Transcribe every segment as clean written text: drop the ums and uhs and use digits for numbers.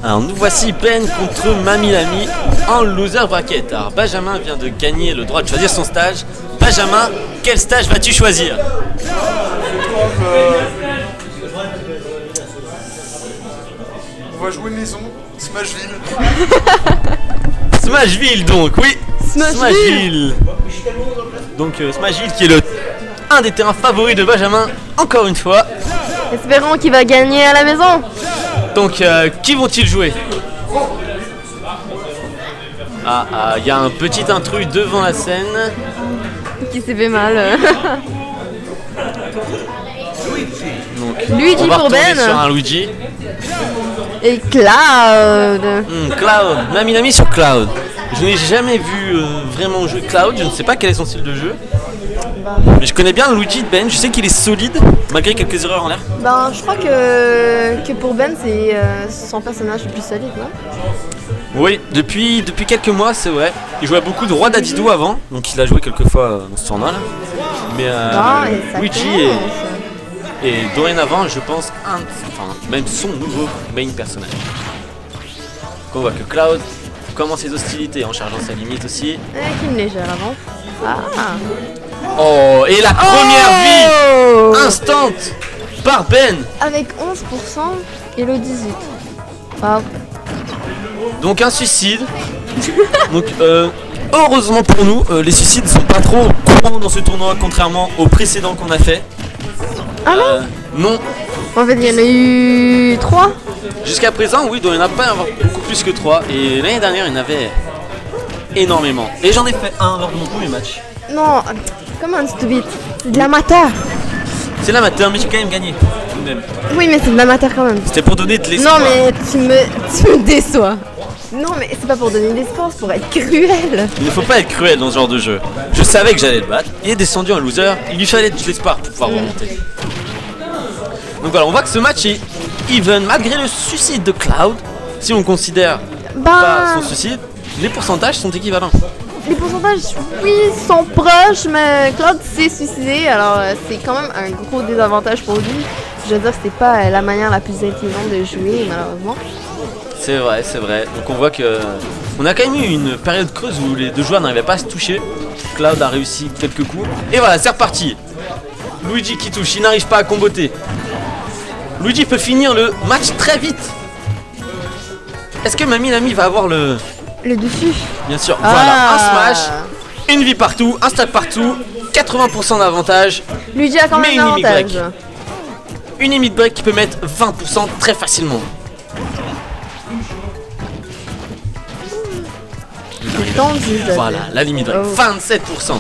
Alors nous voici Ben contre Mamie Lamy en loser bracket. Alors Benjamin vient de gagner le droit de choisir son stage. Benjamin, quel stage vas-tu choisir? On va jouer maison, Smashville. Smashville donc, oui. Smashville. Donc Smashville qui est un des terrains favoris de Benjamin, encore une fois. Espérons qu'il va gagner à la maison. Donc qui vont-ils jouer? Il y a un petit intrus devant la scène. Qui s'est fait mal. Donc, Luigi on va pour Ben. sur un Luigi. Et Cloud. Cloud, Mamie Lamy sur Cloud. Je n'ai jamais vu vraiment jouer Cloud, je ne sais pas quel est son style de jeu. Mais je connais bien Luigi de Ben, je sais qu'il est solide, malgré quelques erreurs en l'air. Ben, je crois que pour Ben, c'est son personnage le plus solide, non? Oui, depuis quelques mois, c'est vrai. Il jouait beaucoup de Roi d'Adidou avant, donc il a joué quelques fois dans ce tournoi là. Mais Luigi est dorénavant, je pense, même son nouveau main personnage. Donc on voit que Cloud commence ses hostilités en chargeant sa limite aussi. Avec une légère avance. Oh, et la première vie instant par Ben. Avec 11% et le 18. Wow. Donc un suicide. Donc heureusement pour nous, les suicides sont pas trop courants dans ce tournoi, contrairement au précédent qu'on a fait. Ah non non. En fait, il y en a eu 3. Jusqu'à présent, oui, donc il n'y en a pas y avoir beaucoup plus que 3. Et l'année dernière, il y en avait énormément. Et j'en ai fait un lors de mon premier match. Non, comment tu te vite? C'est de l'amateur. C'est l'amateur, mais j'ai quand même gagné. Tout de même. Oui, mais c'est de l'amateur quand même. C'était pour donner de l'espoir. Non, mais tu me déçois. Non, mais c'est pas pour donner de l'espoir, c'est pour être cruel. Il ne faut pas être cruel dans ce genre de jeu. Je savais que j'allais le battre. Il est descendu en loser. Il lui fallait de l'espoir pour pouvoir remonter. Donc voilà, on voit que ce match est even malgré le suicide de Cloud. Si on considère pas son suicide, les pourcentages sont équivalents. Les pourcentages, oui, sont proches, mais Cloud s'est suicidé, alors c'est quand même un gros désavantage pour lui. Je veux dire que c'est pas la manière la plus intelligente de jouer, malheureusement. C'est vrai, c'est vrai. Donc on voit que on a quand même eu une période creuse où les deux joueurs n'arrivaient pas à se toucher. Cloud a réussi quelques coups. Et voilà, c'est reparti. Luigi qui touche, il n'arrive pas à comboter. Luigi peut finir le match très vite. Est-ce que Mamie Lamy va avoir le dessus? Bien sûr, voilà, un smash, une vie partout, un stack partout, 80% d'avantage. Luigi a quand même un avantage. Une limit break qui peut mettre 20% très facilement. Voilà, la limite break, 27%.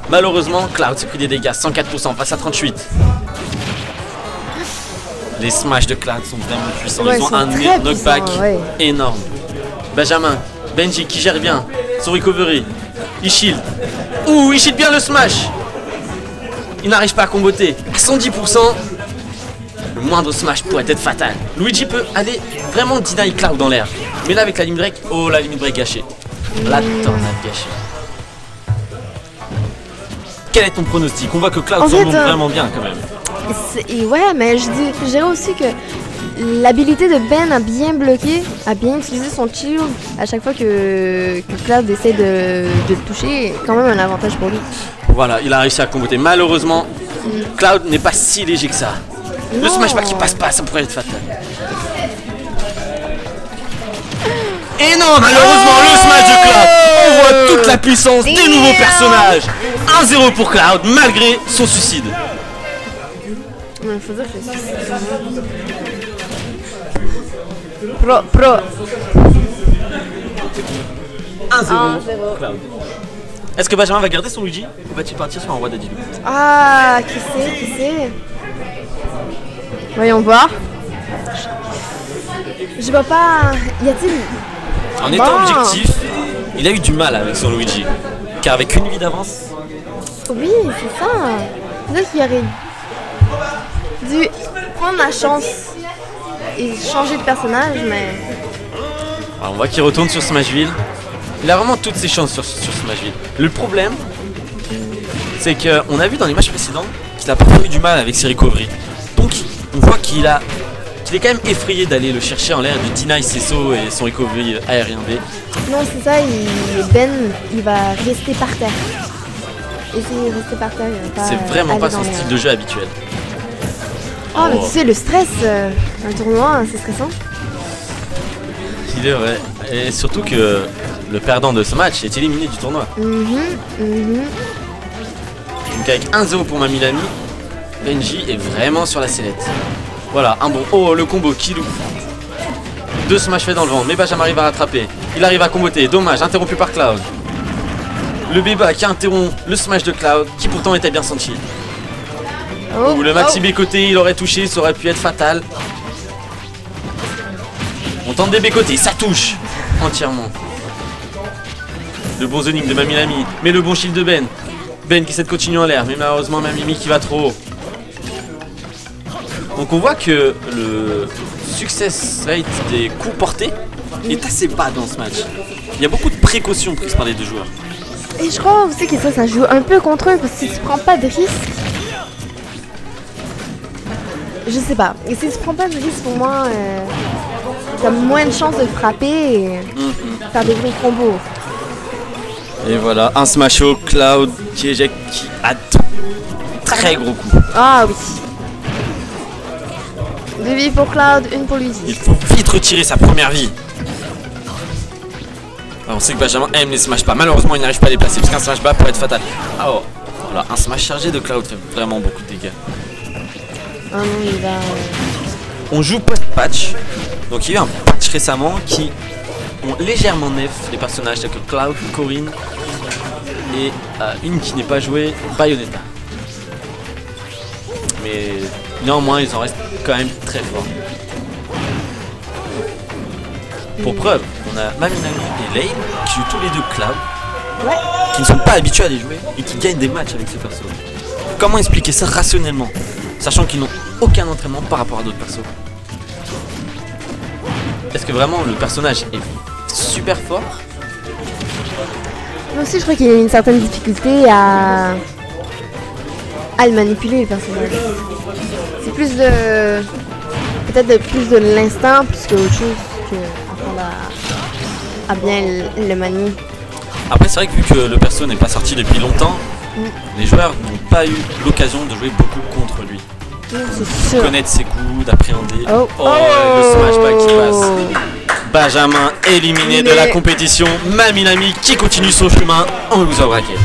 Malheureusement, Cloud s'est pris des dégâts, 104% face à 38%. Les smash de Cloud sont vraiment puissants, ils ont un knockback énorme. Benjamin, Benji qui gère bien son recovery. Il shield. Ouh, il shield bien le smash. Il n'arrive pas à comboter. À 110%. Le moindre smash pourrait être fatal. Luigi peut aller vraiment deny Cloud dans l'air. Mais là avec la limit break, oh la limit break gâchée. La tornade gâchée. Quel est ton pronostic? On voit que Cloud s'en monte vraiment bien quand même. Ouais, mais je dirais aussi que l'habilité de Ben à bien bloquer, à bien utiliser son shield à chaque fois que Cloud essaie de le toucher, est quand même un avantage pour lui. Voilà, il a réussi à comboter. Malheureusement, Cloud n'est pas si léger que ça. Le smash back qui passe pas, ça pourrait être fatal. Et non, malheureusement, le smash de Cloud. On voit toute la puissance des nouveaux personnages. 1-0 pour Cloud, malgré son suicide. Il faut dire que Pro 1-0 Cloud. Est-ce que Benjamin va garder son Luigi ou va-t-il partir sur un Roi d'Adidou? Ah, qui sait? Voyons voir. Je vois pas. Y a-t-il... En étant objectif, il a eu du mal avec son Luigi. Car avec une vie d'avance... Oui, c'est ça. C'est-à-dire qu'il aurait dû prendre la chance et changer de personnage, mais... Alors on voit qu'il retourne sur Smashville. Il a vraiment toutes ses chances sur Smashville. Le problème, c'est qu'on a vu dans les matchs précédents qu'il a parfois eu du mal avec ses recoveries. Donc on voit qu'il a qu'il est quand même effrayé d'aller le chercher en l'air, du deny ses sauts et son recovery aérien B. Non, c'est ça, Ben, il va rester par terre. Essayer de rester par terre. C'est vraiment pas son style de jeu habituel. Oh, mais tu sais, le stress, un tournoi, c'est stressant. Il est vrai. Et surtout que le perdant de ce match est éliminé du tournoi. Donc avec 1-0 pour Mamilami, Benji est vraiment sur la sellette. Voilà, un bon. Oh, le combo qui loupe. 2 smash faits dans le vent, mais Benjamin arrive à rattraper. Il arrive à comboter, dommage, interrompu par Cloud. Le Beba qui interrompt le smash de Cloud, qui pourtant était bien senti. Oh, le maxi B côté, il aurait touché, ça aurait pu être fatal. On tente des B côté, ça touche entièrement. Le bon zoning de Mamilami, mais le bon shield de Ben. Ben qui essaie de continuer en l'air, mais malheureusement Mamimi qui va trop haut. Donc on voit que le success rate des coups portés est assez bas dans ce match. Il y a beaucoup de précautions prises par les deux joueurs. Et je crois aussi que ça joue un peu contre eux, parce que si tu prends pas de risque, je sais pas. Et si tu prends pas de risque, pour moi, t'as moins de chances de frapper et faire des gros combos. Et voilà, un smash au Cloud qui éjecte, qui a très gros coup. Ah oui. 2 vies pour Cloud, 1 pour lui. Il faut vite retirer sa première vie. Alors, on sait que Benjamin aime les smash pas. Malheureusement, il n'arrive pas à les placer parce qu'un smash bas pourrait être fatal. Oh, voilà, un smash chargé de Cloud fait vraiment beaucoup de dégâts. Ah non, il va. On joue post-patch. Donc, il y a eu un patch récemment qui ont légèrement nerf les personnages tels que Cloud, Corinne et une qui n'est pas jouée, Bayonetta. Mais néanmoins, ils en restent quand même très forts. Pour preuve, on a Mamilami et Lane qui jouent tous les deux Cloud, qui ne sont pas habitués à les jouer et qui gagnent des matchs avec ces persos. Comment expliquer ça rationnellement, sachant qu'ils n'ont aucun entraînement par rapport à d'autres persos? Est-ce que vraiment le personnage est super fort? Moi aussi, je crois qu'il y a une certaine difficulté à le manipuler, le personnage. C'est plus de. Peut-être plus de l'instinct plus qu'autre chose qu'apprendre à bien le manier. Après, c'est vrai que vu que le perso n'est pas sorti depuis longtemps, les joueurs n'ont pas eu l'occasion de jouer beaucoup contre lui. De connaître ses coups, d'appréhender. Oh, le smashback qui passe. Benjamin éliminé de la compétition. Mamilami qui continue son chemin en loser bracket.